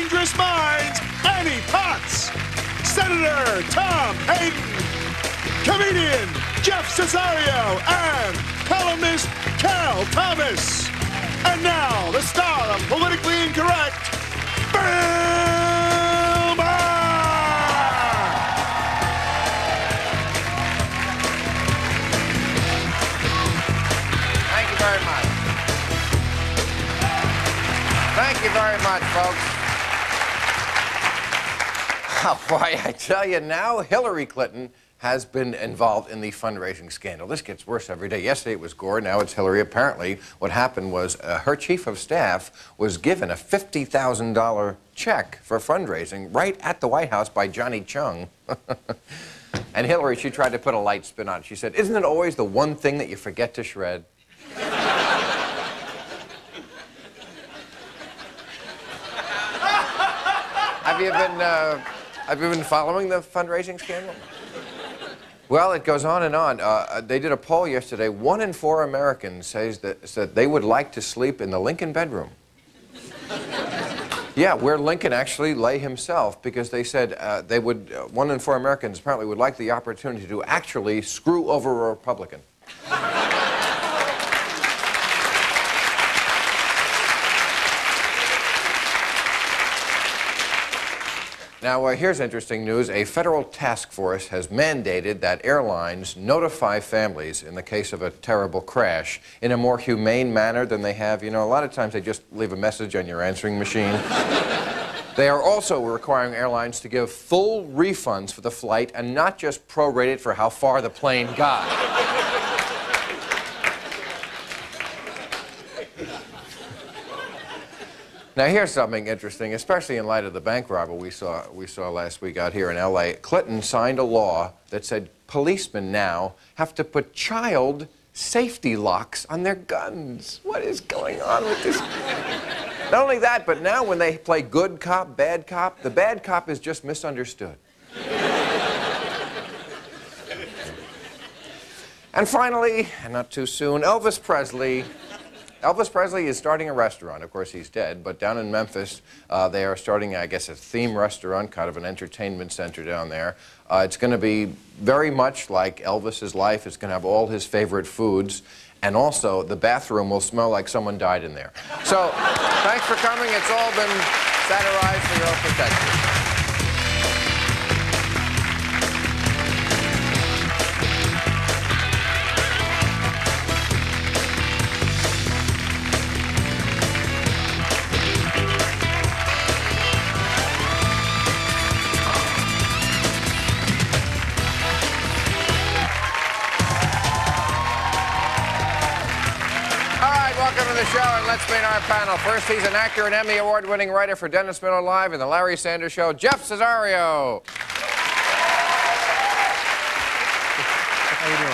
Dangerous Minds, Annie Potts, Senator Tom Hayden, comedian Jeff Cesario, and columnist Cal Thomas. And now, the star of Politically Incorrect, Bill Maher! Thank you very much. Thank you very much, folks. Oh, boy, I tell you now, Hillary Clinton has been involved in the fundraising scandal. This gets worse every day. Yesterday it was Gore, now it's Hillary. Apparently, what happened was her chief of staff was given a $50,000 check for fundraising right at the White House by Johnny Chung. And Hillary, she tried to put a light spin on it. She said, "Isn't it always the one thing that you forget to shred?" Have you been following the fundraising scandal? Well, it goes on and on. They did a poll yesterday. 1 in 4 Americans said they would like to sleep in the Lincoln bedroom. Yeah, where Lincoln actually lay himself, because they said 1 in 4 Americans apparently would like the opportunity to actually screw over a Republican. Now, here's interesting news. A federal task force has mandated that airlines notify families in the case of a terrible crash in a more humane manner than they have. You know, a lot of times they just leave a message on your answering machine. They are also requiring airlines to give full refunds for the flight and not just prorate it for how far the plane got. Now, here's something interesting, especially in light of the bank robber we saw last week out here in L.A. Clinton signed a law that said policemen now have to put child safety locks on their guns. What is going on with this? Not only that, but now when they play good cop, bad cop, the bad cop is just misunderstood. And finally, and not too soon, Elvis Presley. Elvis Presley is starting a restaurant. Of course, he's dead, but down in Memphis, they are starting, I guess, a theme restaurant, kind of an entertainment center down there. It's going to be very much like Elvis's life. It's going to have all his favorite foods, and also the bathroom will smell like someone died in there. So, thanks for coming. It's all been satirized for your own protection. Welcome to the show, and let's meet our panel. First, he's an actor and Emmy Award-winning writer for Dennis Miller Live and The Larry Sanders Show, Jeff Cesario. How you doing,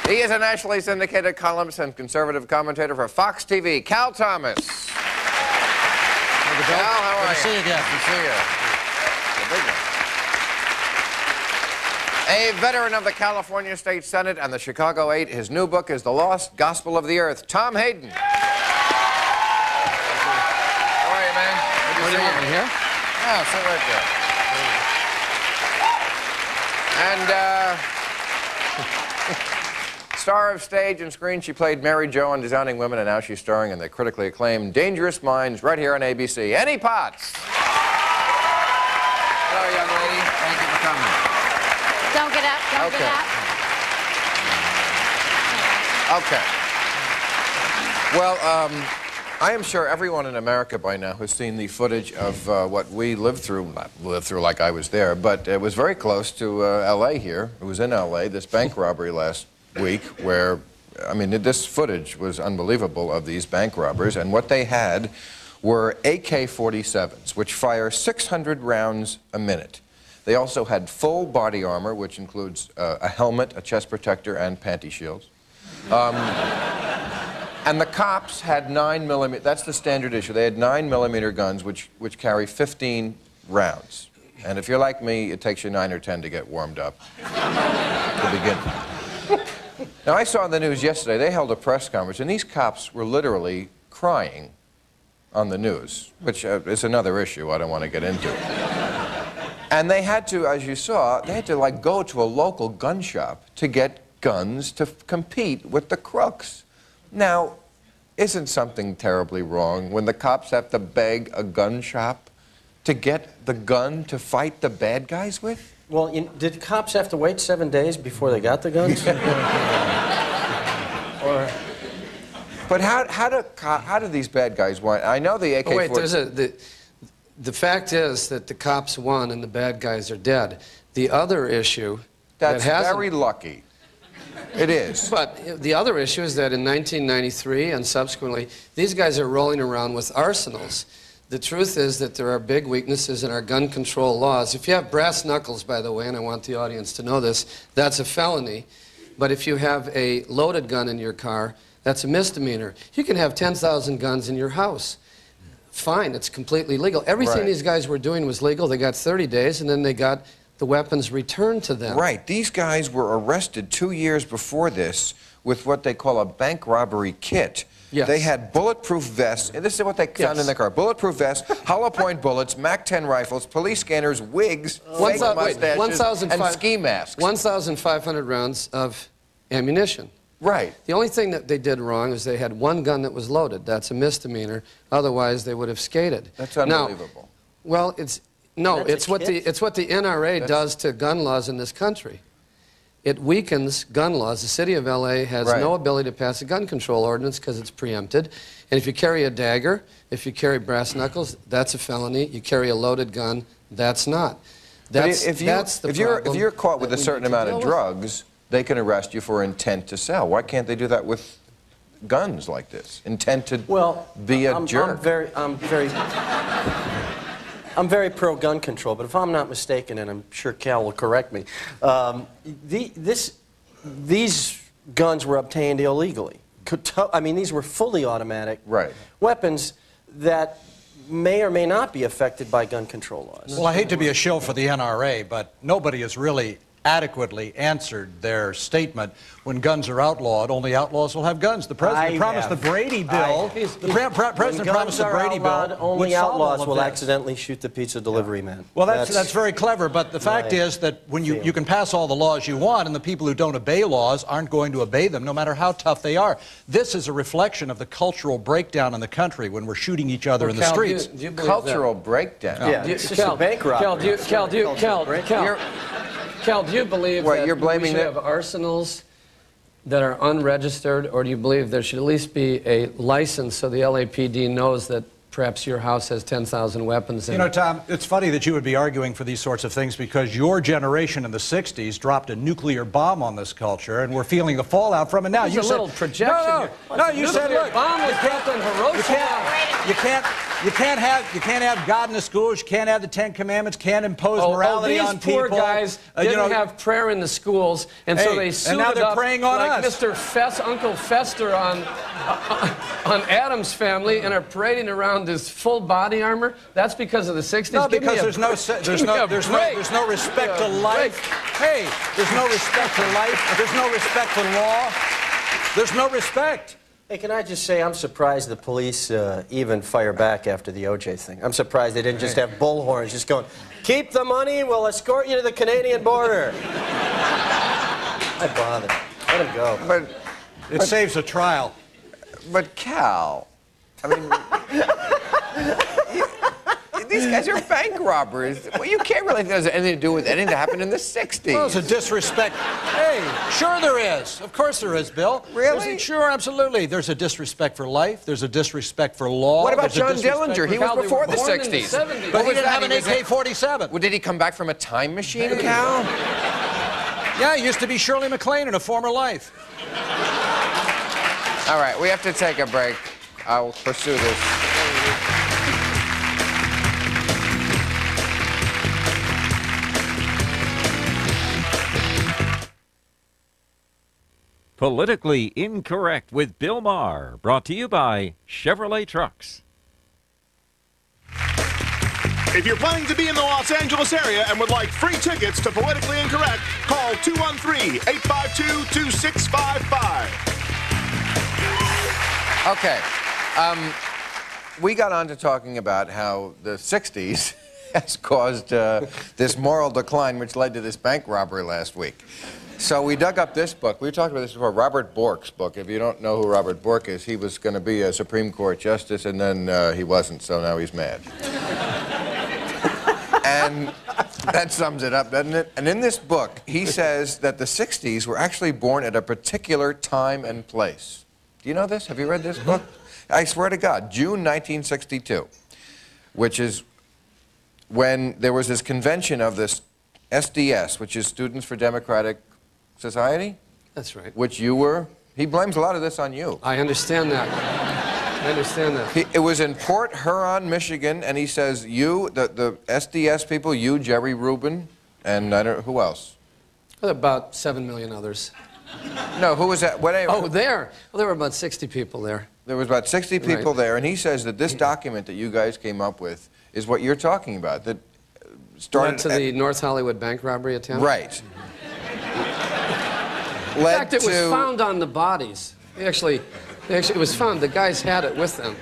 man? He is a nationally syndicated columnist and conservative commentator for Fox TV, Cal Thomas. Cal, how are you? Good to see you again. Good to see you. The big one. A veteran of the California State Senate and the Chicago 8, his new book is The Lost Gospel of the Earth, Tom Hayden. How are you, man? Good to see you. Here? Yeah, sit right there. And, star of stage and screen, she played Mary Jo on Designing Women, and now she's starring in the critically acclaimed Dangerous Minds right here on ABC. Annie Potts. Hello, young lady. Thank you for coming. Don't get up, don't get up. Okay. Well, I am sure everyone in America by now has seen the footage of what we lived through, not lived through like I was there, but it was very close to L.A. here. It was in L.A., this bank robbery last week where, I mean, this footage was unbelievable of these bank robbers, and what they had were AK-47s, which fire 600 rounds a minute. They also had full body armor, which includes a helmet, a chest protector, and panty shields. And the cops had 9mm, that's the standard issue. They had 9mm guns, which carry 15 rounds. And if you're like me, it takes you 9 or 10 to get warmed up to begin. Now, I saw in the news yesterday, they held a press conference, and these cops were literally crying on the news, which is another issue I don't want to get into. And they had to, as you saw, they had to like go to a local gun shop to get guns to compete with the crooks. Now, isn't something terribly wrong when the cops have to beg a gun shop to get the gun to fight the bad guys with? Well, did cops have to wait 7 days before they got the guns? Or... But how do these bad guys want? I know the AK-47... Oh, wait, the fact is that the cops won and the bad guys are dead. The other issue... That's very lucky. It is. But the other issue is that in 1993 and subsequently, these guys are rolling around with arsenals. The truth is that there are big weaknesses in our gun control laws. If you have brass knuckles, by the way, and I want the audience to know this, that's a felony. But if you have a loaded gun in your car, that's a misdemeanor. You can have 10,000 guns in your house. Fine, it's completely legal. Everything these guys were doing was legal. They got 30 days, and then they got the weapons returned to them. Right. These guys were arrested 2 years before this with what they call a bank robbery kit. Yes. They had bulletproof vests, and this is what they found in their car. Bulletproof vests, hollow point bullets, MAC-10 rifles, police scanners, wigs, fake mustaches, and ski masks. 1,500 rounds of ammunition. Right. The only thing that they did wrong is they had one gun that was loaded. That's a misdemeanor. Otherwise, they would have skated. That's unbelievable. Now, well, it's what the NRA does to gun laws in this country. It weakens gun laws. The city of L.A. has no ability to pass a gun control ordinance because it's preempted. And if you carry a dagger, if you carry brass knuckles, that's a felony. You carry a loaded gun, that's not. If you're caught with a certain amount of drugs, they can arrest you for intent to sell. Why can't they do that with guns like this? Intent to be a jerk. I'm very pro-gun control, but if I'm not mistaken, and I'm sure Cal will correct me, these guns were obtained illegally. I mean, these were fully automatic weapons that may or may not be affected by gun control laws. Well, I hate to be a shill for the NRA, but nobody has really adequately answered their statement. When guns are outlawed, only outlaws will have guns. The president promised the Brady bill. The president promised the Brady bill. Only outlaws will accidentally shoot the pizza delivery man. Well, that's very clever, but the fact is that when you can pass all the laws you want, and the people who don't obey laws aren't going to obey them, no matter how tough they are. This is a reflection of the cultural breakdown in the country when we're shooting each other in the streets. Do you believe cultural breakdown? Yeah, it's just a bank robbery. Cal, do you believe that we should have arsenals that are unregistered, or do you believe there should at least be a license so the LAPD knows that perhaps your house has 10,000 weapons in it? You know, Tom, it's funny that you would be arguing for these sorts of things because your generation in the 60s dropped a nuclear bomb on this culture, and we're feeling the fallout from it now. You said, a little projection. No, you said, look, bomb was dropped on Hiroshima. You can't have God in the schools. You can't have the Ten Commandments. Can't impose morality on people. These poor guys didn't have prayer in the schools, and so they suited now they're up preying on like us. Mr. Uncle Fester on Addams Family, and are parading around this full body armor. That's because of the 60s. No, because there's no respect to life. Hey, there's no respect for life. There's no respect for law. There's no respect. Hey, can I just say I'm surprised the police even fire back after the O.J. thing. I'm surprised they didn't just have bullhorns just going, keep the money, we'll escort you to the Canadian border. I bother. Let him go. But it saves a trial. But Cal, I mean, these guys are bank robbers. Well, you can't really think there's anything to do with anything that happened in the 60s. Well, it's a disrespect. Hey, sure there is. Of course there is, Bill. Really? Sure, absolutely. There's a disrespect for life. There's a disrespect for law. What about John Dillinger? He was before the 60s. But he didn't have an AK-47. Well, did he come back from a time machine, Cal? Yeah, he used to be Shirley MacLaine in a former life. All right, we have to take a break. I'll pursue this. Politically Incorrect with Bill Maher, brought to you by Chevrolet Trucks. If you're planning to be in the Los Angeles area and would like free tickets to Politically Incorrect, call 213-852-2655. Okay, We got on to talking about how the 60s has caused this moral decline, which led to this bank robbery last week. So we dug up this book. We talked about this before, Robert Bork's book. If you don't know who Robert Bork is, he was going to be a Supreme Court justice, and then he wasn't, so now he's mad. And that sums it up, doesn't it? And in this book, he says that the 60s were actually born at a particular time and place. Do you know this? Have you read this book? I swear to God, June 1962, which is when there was this convention of this SDS, which is Students for Democratic Society? That's right. Which you were. He blames a lot of this on you. I understand that. I understand that. It was in Port Huron, Michigan, and he says you, the SDS people, you, Jerry Rubin, and I don't know, who else? About 7 million others. No, who was that? Whatever. Oh, there. Well, there were about 60 people there. There was about 60 people there, and he says that this document that you guys came up with is what you're talking about, that started... Led to the North Hollywood bank robbery attempt? Right. In fact, it was found on the bodies. Actually, it was found. The guys had it with them.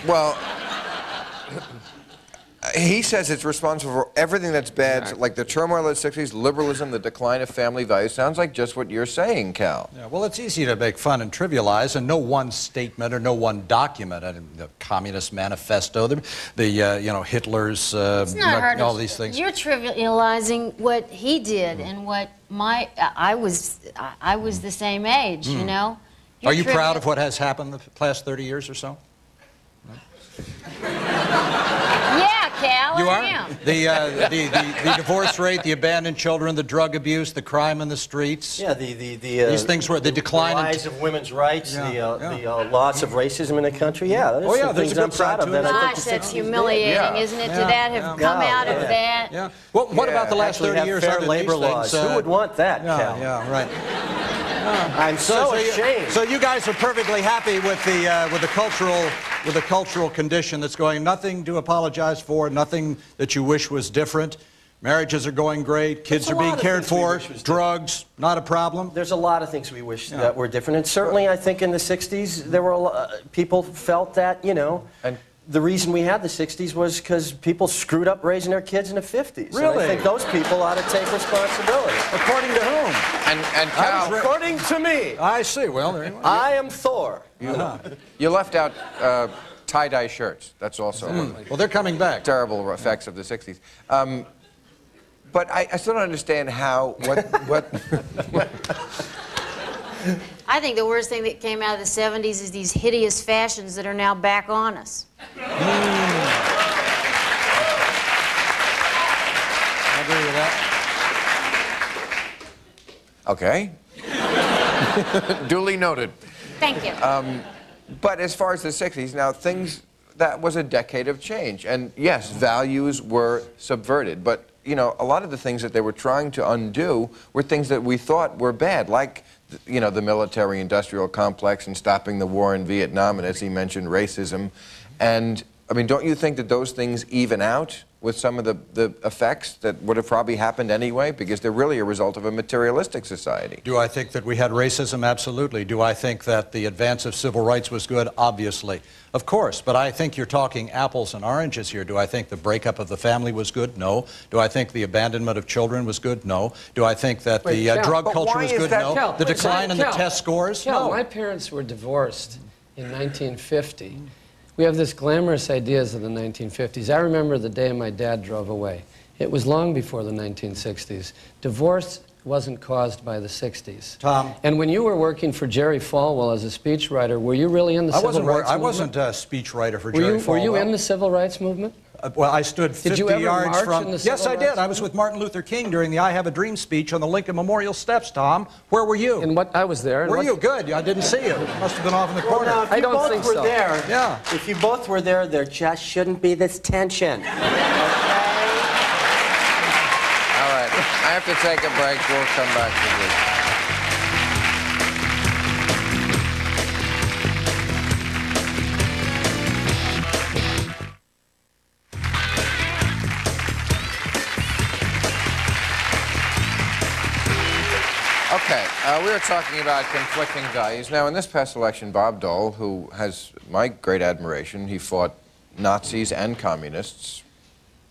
Well, he says it's responsible for everything that's bad, like the turmoil of the 60s, liberalism, the decline of family values. Sounds like just what you're saying, Cal. Yeah, well, it's easy to make fun and trivialize, and no one statement or no one document, the Communist Manifesto, you know, Hitler's, It's not hard all these things. You're trivializing what he did and what I was the same age, you know? Are you proud of what has happened the past 30 years or so? Yeah, Cal, You I are? am. The divorce rate, the abandoned children, the drug abuse, the crime in the streets. Yeah, these things were the decline the rise of women's rights, Yeah, the loss of racism in the country. Yeah, there's some there's things a I'm good proud side of to that it. I think Gosh, the that's 60s humiliating, did. isn't it, to Yeah. that have come out of that? Yeah. Well, what about the last Actually 30 have years fair under labor these laws. things? Who would want that, Cal? Yeah, right. I'm so ashamed. So you guys are perfectly happy with the cultural condition that's going. Nothing to apologize for. Nothing that you wish was different. Marriages are going great. Kids are being cared for. Drugs, not a problem. There's a lot of things we wish that were different, and certainly I think in the 60s there were people felt that, you know. And the reason we had the 60s was because people screwed up raising their kids in the 50s. Really? And I think those people ought to take responsibility. According to whom? And Cal, According to me, I see. Well, there you are. I am Thor. you left out tie-dye shirts. That's also one of the Well, they're coming back. terrible effects of the 60s. But I still don't understand how, what I think the worst thing that came out of the 70s is these hideous fashions that are now back on us. I agree with that. Okay. Duly noted. Thank you. But as far as the 60s, now that was a decade of change. And yes, values were subverted. But, you know, a lot of the things that they were trying to undo were things that we thought were bad, like, you know, the military-industrial complex and stopping the war in Vietnam, and as he mentioned, racism. And, I mean, don't you think that those things even out with some of the effects that would have probably happened anyway, because they're really a result of a materialistic society? Do I think that we had racism? Absolutely. Do I think that the advance of civil rights was good? Obviously. Of course. But I think you're talking apples and oranges here. Do I think the breakup of the family was good? No. Do I think the abandonment of children was good? No. Do I think that the drug culture was good? No. The decline in the test scores? Cal, No. my parents were divorced in 1950. We have this glamorous ideas of the 1950s. I remember the day my dad drove away. It was long before the 1960s. Divorce wasn't caused by the 60s. Tom. And when you were working for Jerry Falwell as a speechwriter, were you really in the civil rights movement? I wasn't a speechwriter for Jerry Falwell. Were you in the civil rights movement? Well, I stood 50 Did you ever yards march from... in the civil Yes, I did. rights I was with Martin Luther King during the I Have a Dream speech on the Lincoln Memorial steps, Tom. Where were you? And what I was there. Were you? Good. I didn't see you. Must have been off in the corner. Now, if I you don't both think were so. there, Yeah. if you both were there, there just shouldn't be this tension. All right. I have to take a break. We'll come back to this. Okay, we were talking about conflicting values. Now, in this past election, Bob Dole, who has my great admiration, he fought Nazis and communists,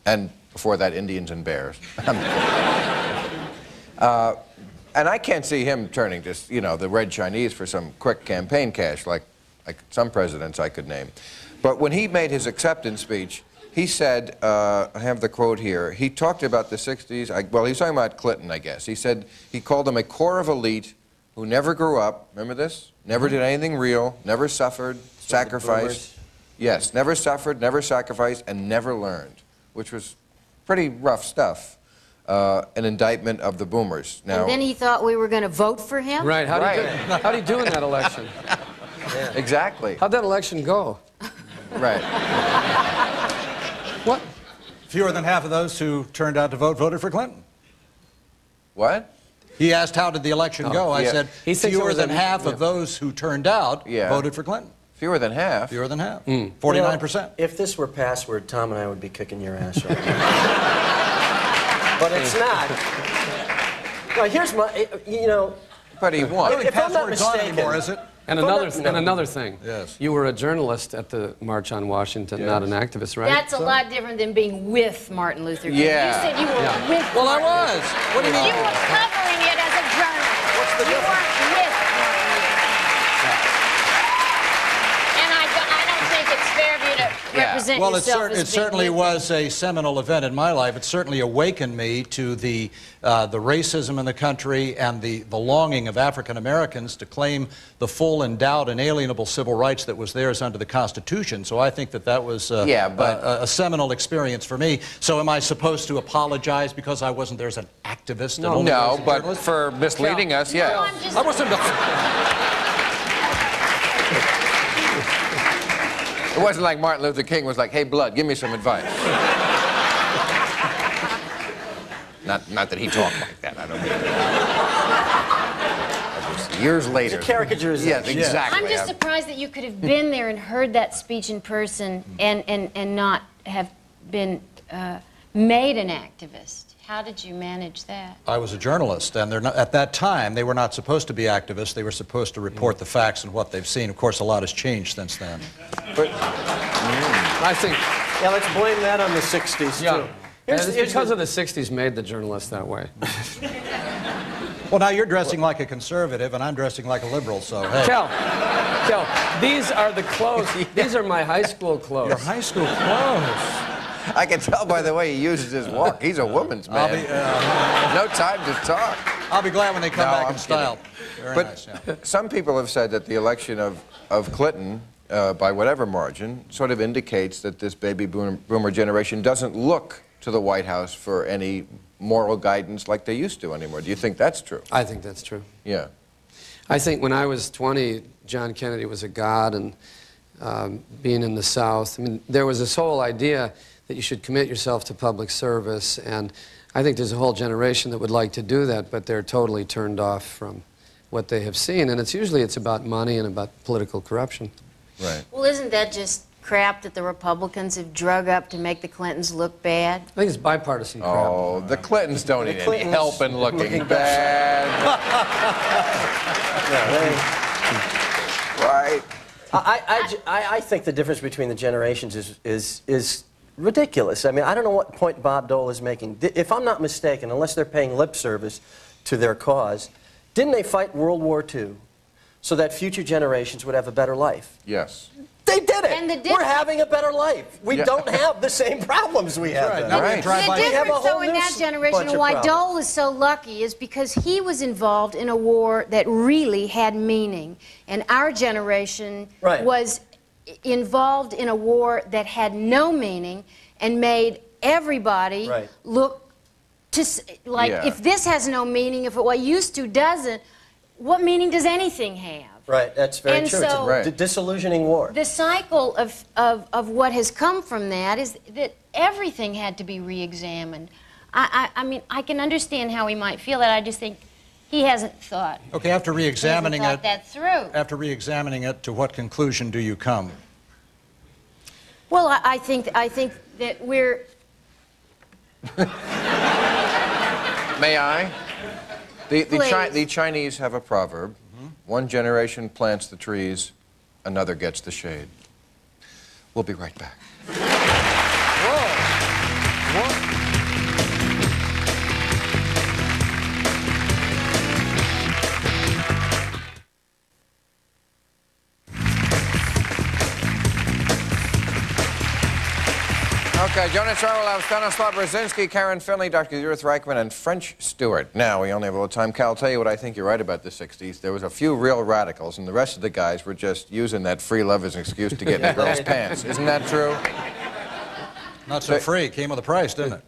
and before that, Indians and bears. And I can't see him turning to, you know, the Red Chinese for some quick campaign cash like some presidents I could name. But when he made his acceptance speech, he said, I have the quote here, he talked about the 60s, well, he was talking about Clinton, I guess. He said, he called them a core of elite who never grew up, remember this? Never did anything real, never suffered, sacrificed. Yes, never suffered, never sacrificed, and never learned, which was pretty rough stuff. An indictment of the boomers. Now, And then he thought we were going to vote for him? Right. How'd he do in that election? Yeah. Exactly. How'd that election go? Right. What? Fewer than half of those who turned out to vote voted for Clinton. What? He asked, how did the election go? I said, He thinks fewer it was than half of those who turned out voted for Clinton. Fewer than half? Fewer than half. 49%. Well, if this were password, Tom and I would be kicking your ass right now. But it's not. No, here's my, you know... But he won. If I'm not Password's on mistaken... anymore, is it? And another thing. Yes. You were a journalist at the March on Washington, not an activist, right? That's a lot different than being with Martin Luther King. Yeah. You said you were with Well, I Martin was. What do you mean? You were covering it as a journalist. What's the you difference? weren't with Martin Luther King. And I don't think it's fair of you to represent Well, yourself as it certainly being with was a seminal event in my life. It certainly awakened me to the racism in the country and the longing of African Americans to claim the full, endowed, inalienable civil rights that was theirs under the Constitution. So I think that was a seminal experience for me. So am I supposed to apologize because I wasn't there as an activist? No, but for misleading us, yeah. No, I'm just... I wasn't. It wasn't like Martin Luther King was like, hey, blood, give me some advice. Not that he talked like that, I don't mean that. Was years later. It's a caricaturization. Yes, exactly. I'm just surprised that you could have been there and heard that speech in person and not have been made an activist. How did you manage that? I was a journalist, and at that time, they were not supposed to be activists. They were supposed to report the facts and what they've seen. Of course, a lot has changed since then. But, I think... Yeah, let's blame that on the 60s, too. It's because of the 60s made the journalists that way. Well, now you're dressing like a conservative, and I'm dressing like a liberal, so hey. Kel, these are the clothes. These are my high school clothes. Your high school clothes. I can tell by the way he uses his walk. He's a woman's man. No time to talk. I'll be glad when they come back I'm in style. Very nice, yeah. Some people have said that the election of Clinton, by whatever margin, sort of indicates that this baby boomer generation doesn't look to the White House for any moral guidance like they used to anymore. Do you think that's true? I think that's true. Yeah. I think when I was 20, John Kennedy was a god, and being in the South, I mean, there was this whole idea that you should commit yourself to public service, and I think there's a whole generation that would like to do that, but they're totally turned off from what they have seen, and it's usually about money and about political corruption. Right. Well, isn't that just crap that the Republicans have drug up to make the Clintons look bad? I think it's bipartisan crap. Oh, the Clintons don't need any help in looking bad. Right. I think the difference between the generations is ridiculous. I mean, I don't know what point Bob Dole is making. If I'm not mistaken, unless they're paying lip service to their cause, didn't they fight World War II so that future generations would have a better life? Yes. They did it. And the We're having a better life. We don't have the same problems we have. Right. Now. Right. The We have a difference, whole though, in new that generation bunch and of why problems. Dole is so lucky is because he was involved in a war that really had meaning. And our generation was involved in a war that had no meaning and made everybody look to, like, if this has no meaning, if what used to doesn't, what meaning does anything have? Right, that's very And true. so- It's a disillusioning war. The cycle of what has come from that is that everything had to be re-examined. I mean, I can understand how he might feel that. I just think he hasn't thought. Okay, after re-examining thought that through. After re-examining it, to what conclusion do you come? Well, I think that we're... May I? The Chinese have a proverb. One generation plants the trees, another gets the shade. We'll be right back. Whoa. Whoa. Okay, Jonas Charwell, Stanislaw Brzezinski, Karen Finley, Dr. Judith Reichman, and French Stewart. Now, we only have a little time. Cal, I'll tell you what I think you're right about the 60s. There was a few real radicals, and the rest of the guys were just using that free love as an excuse to get in the girls' pants. Isn't that true? Not so free. Came with a price, didn't it?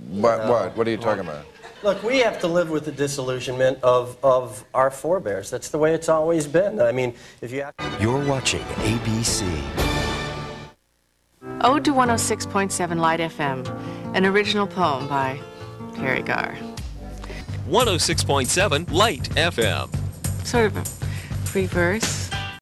What? What are you talking about? Look, we have to live with the disillusionment of our forebears. That's the way it's always been. I mean, if you have... You're watching ABC. Ode to 106.7 Light FM, an original poem by Terry Garr. 106.7 Light FM. Sort of a free verse.